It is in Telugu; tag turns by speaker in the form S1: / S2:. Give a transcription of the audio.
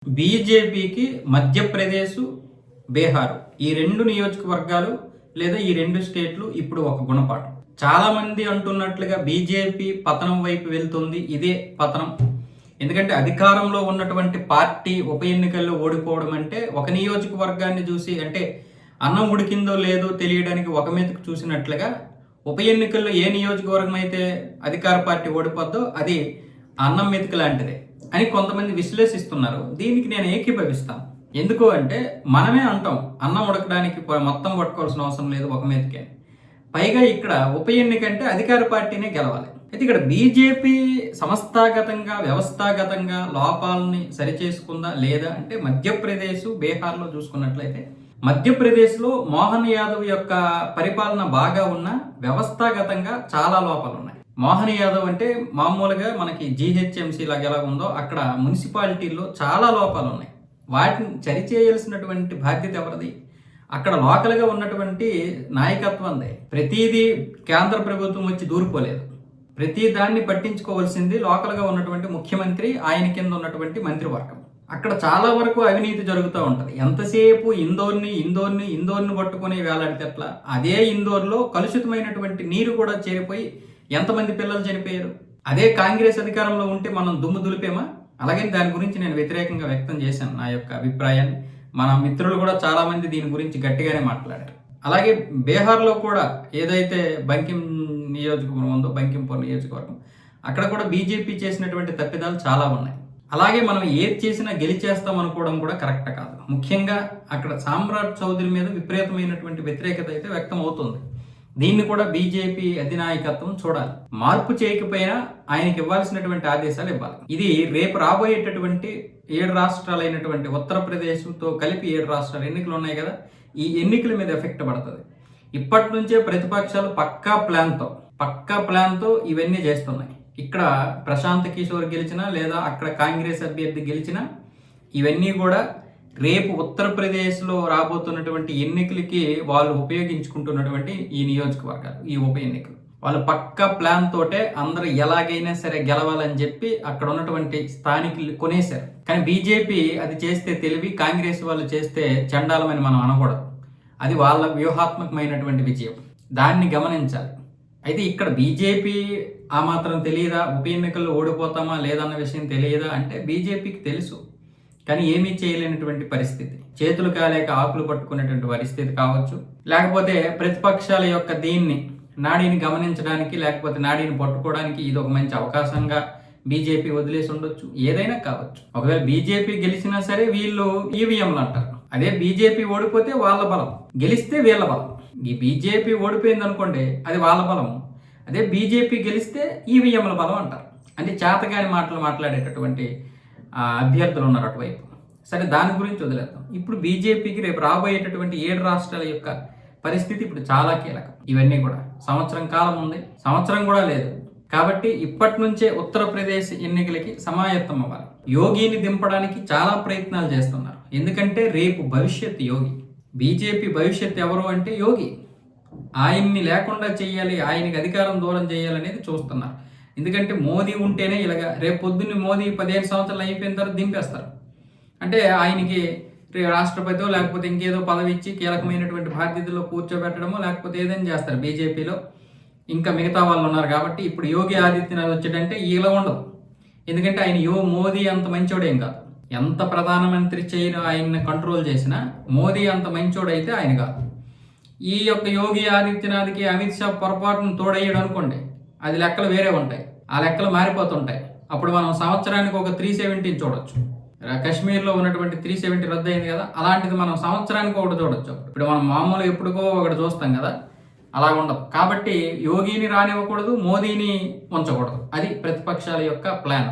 S1: బీజేపీకి మధ్యప్రదేశ్, బీహార్ ఈ 2 నియోజకవర్గాలు లేదా ఈ 2 స్టేట్లు ఇప్పుడు ఒక గుణపాఠం. చాలా మంది అంటున్నట్లుగా బీజేపీ పతనం వైపు వెళ్తుంది. ఇదే పతనం. ఎందుకంటే అధికారంలో ఉన్నటువంటి పార్టీ ఉప ఎన్నికల్లో ఓడిపోవడం అంటే ఒక నియోజకవర్గాన్ని చూసి అంటే అన్నం ఉడికిందో లేదో తెలియడానికి ఒక మీదకు చూసినట్లుగా ఉప ఎన్నికల్లో ఏ నియోజకవర్గం అయితే అధికార పార్టీ ఓడిపోద్దో అది అన్నం మెతుకు లాంటిదే అని కొంతమంది విశ్లేషిస్తున్నారు. దీనికి నేను ఏకీభవిస్తాను. ఎందుకు అంటే మనమే అంటాం అన్నం ఉడకడానికి మొత్తం పట్టుకోవాల్సిన అవసరం లేదు ఒక మీదకే. పైగా ఇక్కడ ఉప ఎన్నిక అంటే అధికార పార్టీనే గెలవాలి. అయితే ఇక్కడ బీజేపీ సంస్థాగతంగా వ్యవస్థాగతంగా లోపాలని సరిచేసుకుందా లేదా అంటే మధ్యప్రదేశ్, బీహార్లో చూసుకున్నట్లయితే మధ్యప్రదేశ్లో మోహన్ యాదవ్ యొక్క పరిపాలన బాగా ఉన్న వ్యవస్థాగతంగా చాలా లోపాలు ఉన్నాయి. మోహన్ యాదవ్ అంటే మామూలుగా మనకి జీహెచ్ఎంసీ లాగా ఎలా ఉందో అక్కడ మున్సిపాలిటీల్లో చాలా లోపాలు ఉన్నాయి. వాటిని సరిచేయాల్సినటువంటి బాధ్యత ఎవరిది? అక్కడ లోకల్గా ఉన్నటువంటి నాయకత్వందే. ప్రతిదీ కేంద్ర ప్రభుత్వం వచ్చి దూరిపోలేదు. ప్రతి దాన్ని పట్టించుకోవాల్సింది లోకల్గా ఉన్నటువంటి ముఖ్యమంత్రి, ఆయన కింద ఉన్నటువంటి మంత్రివర్గం. అక్కడ చాలా వరకు అవినీతి జరుగుతూ ఉంటుంది. ఎంతసేపు ఇందోర్ని పట్టుకుని వేలాడితే ఎట్లా? అదే ఇందోర్లో కలుషితమైనటువంటి నీరు కూడా చేరిపోయి ఎంతమంది పిల్లలు చనిపోయారు. అదే కాంగ్రెస్ అధికారంలో ఉంటే మనం దుమ్ము దులిపేమా? అలాగే దాని గురించి నేను వ్యతిరేకంగా వ్యక్తం చేశాను నా యొక్క అభిప్రాయాన్ని. మన మిత్రులు కూడా చాలా మంది దీని గురించి గట్టిగానే మాట్లాడారు. అలాగే బీహార్లో కూడా ఏదైతే బంకిం నియోజకవర్గం ఉందో, బంకింపూర్ నియోజకవర్గం, అక్కడ కూడా బీజేపీ చేసినటువంటి తప్పిదాలు చాలా ఉన్నాయి. అలాగే మనం ఏది చేసినా గెలిచేస్తాం అనుకోవడం కూడా కరెక్ట్ కాదు. ముఖ్యంగా అక్కడ సామ్రాట్ చౌదరి మీద విపరీతమైనటువంటి వ్యతిరేకత అయితే వ్యక్తం అవుతుంది. దీన్ని కూడా బీజేపీ అధినాయకత్వం చూడాలి. మార్పు చేయకపోయినా ఆయనకి ఇవ్వాల్సినటువంటి ఆదేశాలు ఇవ్వాలి. ఇది రేపు రాబోయేటటువంటి 7 రాష్ట్రాలైనటువంటి ఉత్తరప్రదేశ్తో కలిపి 7 రాష్ట్రాల ఎన్నికలు ఉన్నాయి కదా, ఈ ఎన్నికల మీద ఎఫెక్ట్ పడుతుంది. ఇప్పటి నుంచే ప్రతిపక్షాలు పక్కా ప్లాన్తో ఇవన్నీ చేస్తున్నాయి. ఇక్కడ ప్రశాంత్ కిషోర్ గెలిచినా లేదా అక్కడ కాంగ్రెస్ అభ్యర్థి గెలిచినా ఇవన్నీ కూడా రేపు ఉత్తరప్రదేశ్లో రాబోతున్నటువంటి ఎన్నికలకి వాళ్ళు ఉపయోగించుకుంటున్నటువంటి ఈ నియోజకవర్గాలు, ఈ ఉప ఎన్నికలు వాళ్ళు పక్కా ప్లాన్ తోటే అందరూ ఎలాగైనా సరే గెలవాలని చెప్పి అక్కడ ఉన్నటువంటి స్థానికులు కొనేశారు. కానీ బీజేపీ అది చేస్తే తెలివి, కాంగ్రెస్ వాళ్ళు చేస్తే చండాలమని మనం అనకూడదు. అది వాళ్ళ వ్యూహాత్మకమైనటువంటి విజయం. దాన్ని గమనించాలి. అయితే ఇక్కడ బీజేపీ ఆ మాత్రం తెలియదా? ఉప ఎన్నికల్లో ఓడిపోతామా లేదన్న విషయం తెలియదా అంటే బీజేపీకి తెలుసు. కానీ ఏమీ చేయలేనటువంటి పరిస్థితి. చేతులు కాలేక ఆకులు పట్టుకునేటువంటి పరిస్థితి కావచ్చు, లేకపోతే ప్రతిపక్షాల యొక్క దీన్ని నాడీని గమనించడానికి లేకపోతే నాడీని పట్టుకోవడానికి ఇది ఒక మంచి అవకాశంగా బీజేపీ వదిలేసి ఉండొచ్చు. ఏదైనా కావచ్చు. ఒకవేళ బీజేపీ గెలిచినా సరే వీళ్ళు ఈవీఎంలు అంటారు. అదే బీజేపీ ఓడిపోతే వాళ్ళ బలం, గెలిస్తే వీళ్ళ బలం. ఈ బీజేపీ ఓడిపోయింది అనుకోండి అది వాళ్ళ బలము, అదే బీజేపీ గెలిస్తే ఈవీఎంల బలం అంటారు. అంటే చేతగాని మాటలు మాట్లాడేటటువంటి అభ్యర్థులు ఉన్నారు అటువైపు. సరే, దాని గురించి వదిలేద్దాం. ఇప్పుడు బీజేపీకి రేపు రాబోయేటటువంటి 7 రాష్ట్రాల యొక్క పరిస్థితి ఇప్పుడు చాలా కీలకం. ఇవన్నీ కూడా సంవత్సరం కాలం ఉంది, సంవత్సరం కూడా లేదు. కాబట్టి ఇప్పటి నుంచే ఉత్తరప్రదేశ్ ఎన్నికలకి సమాయత్తం అవ్వాలి. యోగిని దింపడానికి చాలా ప్రయత్నాలు చేస్తున్నారు. ఎందుకంటే రేపు భవిష్యత్ యోగి. బీజేపీ భవిష్యత్ ఎవరు అంటే యోగి. ఆయన్ని లేకుండా చేయాలి, ఆయనకి అధికారం దూరం చేయాలనేది చూస్తున్నారు. ఎందుకంటే మోదీ ఉంటేనే ఇలాగా. రేపు పొద్దున్న మోదీ 15 సంవత్సరాలు అయిపోయిన తర్వాత దింపేస్తారు. అంటే ఆయనకి రాష్ట్రపతితో లేకపోతే ఇంకేదో పదవి ఇచ్చి కీలకమైనటువంటి బాధ్యతల్లో కూర్చోబెట్టడమో లేకపోతే ఏదైనా చేస్తారు బీజేపీలో. ఇంకా మిగతా వాళ్ళు ఉన్నారు కాబట్టి ఇప్పుడు యోగి ఆదిత్యనాథ్ వచ్చాడంటే ఇలా ఉండదు. ఎందుకంటే ఆయన మోదీ అంత మంచోడేం కాదు. ఎంత ప్రధానమంత్రి ఆయన్ని కంట్రోల్ చేసినా మోదీ అంత మంచోడైతే ఆయన కాదు. ఈ యొక్క యోగి ఆదిత్యనాథ్కి అమిత్ షా పొరపాటును తోడయ్యాడు అనుకోండి, అది లెక్కలు వేరే ఉంటాయి. ఆ లెక్కలు మారిపోతుంటాయి. అప్పుడు మనం సంవత్సరానికి ఒక 370 చూడొచ్చు. కాశ్మీర్లో ఉన్నటువంటి 370 రద్దు అయింది కదా, అలాంటిది మనం సంవత్సరానికి ఒకటి చూడొచ్చు. ఇప్పుడు మనం మామూలుగా ఎప్పుడుకో ఒకటి చూస్తాం కదా, అలా ఉండదు. కాబట్టి యోగిని రానివ్వకూడదు, మోదీని ఉంచకూడదు. అది ప్రతిపక్షాల యొక్క ప్లాన్.